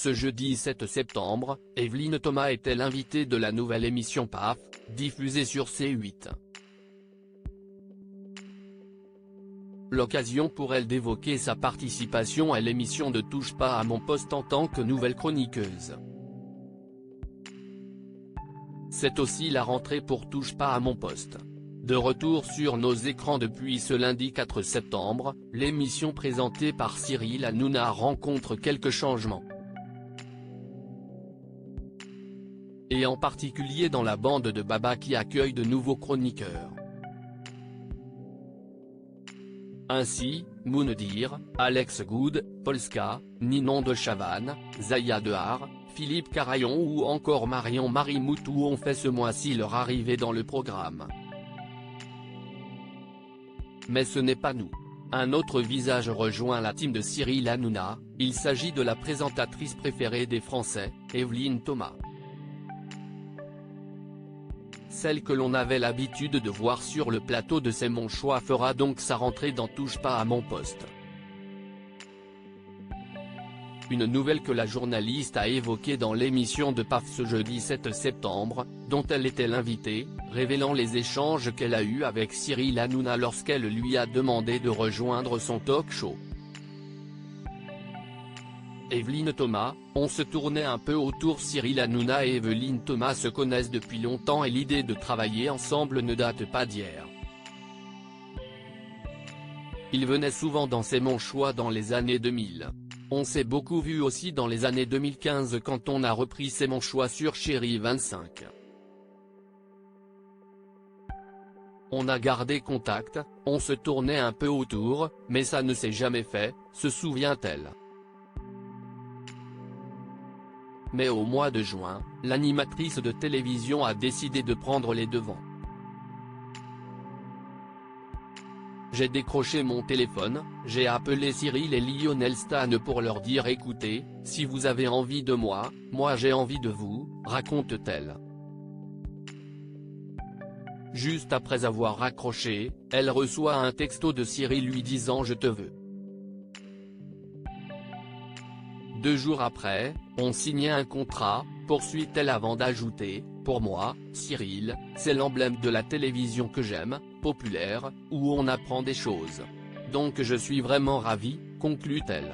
Ce jeudi 7 septembre, Evelyne Thomas était l'invitée de la nouvelle émission PAF, diffusée sur C8. L'occasion pour elle d'évoquer sa participation à l'émission Ne touche pas à mon poste en tant que nouvelle chroniqueuse. C'est aussi la rentrée pour Touche pas à mon poste. De retour sur nos écrans depuis ce lundi 4 septembre, l'émission présentée par Cyril Hanouna rencontre quelques changements. Et en particulier dans la bande de Baba qui accueille de nouveaux chroniqueurs. Ainsi, Moundir, Alex Good, Polska, Ninon de Chavannes, Zaya Dehar, Philippe Carayon ou encore Marion-Marie Moutou ont fait ce mois-ci leur arrivée dans le programme. Mais ce n'est pas nous. Un autre visage rejoint la team de Cyril Hanouna, il s'agit de la présentatrice préférée des Français, Evelyne Thomas. Celle que l'on avait l'habitude de voir sur le plateau de C'est mon choix fera donc sa rentrée dans Touche pas à mon poste. Une nouvelle que la journaliste a évoquée dans l'émission de PAF ce jeudi 7 septembre, dont elle était l'invitée, révélant les échanges qu'elle a eus avec Cyril Hanouna lorsqu'elle lui a demandé de rejoindre son talk-show. Evelyne Thomas, on se tournait un peu autour. Cyril Hanouna et Evelyne Thomas se connaissent depuis longtemps et l'idée de travailler ensemble ne date pas d'hier. Ils venaient souvent dans C'est mon choix dans les années 2000. On s'est beaucoup vu aussi dans les années 2015 quand on a repris C'est mon choix sur Chérie 25. On a gardé contact, on se tournait un peu autour, mais ça ne s'est jamais fait, se souvient-elle. Mais au mois de juin, l'animatrice de télévision a décidé de prendre les devants. J'ai décroché mon téléphone, j'ai appelé Cyril et Lionel Stan pour leur dire écoutez, si vous avez envie de moi j'ai envie de vous, raconte-t-elle. Juste après avoir raccroché, elle reçoit un texto de Cyril lui disant je te veux. 2 jours après, on signait un contrat, poursuit-elle avant d'ajouter, pour moi, Cyril, c'est l'emblème de la télévision que j'aime, populaire, où on apprend des choses. Donc je suis vraiment ravie, conclut-elle.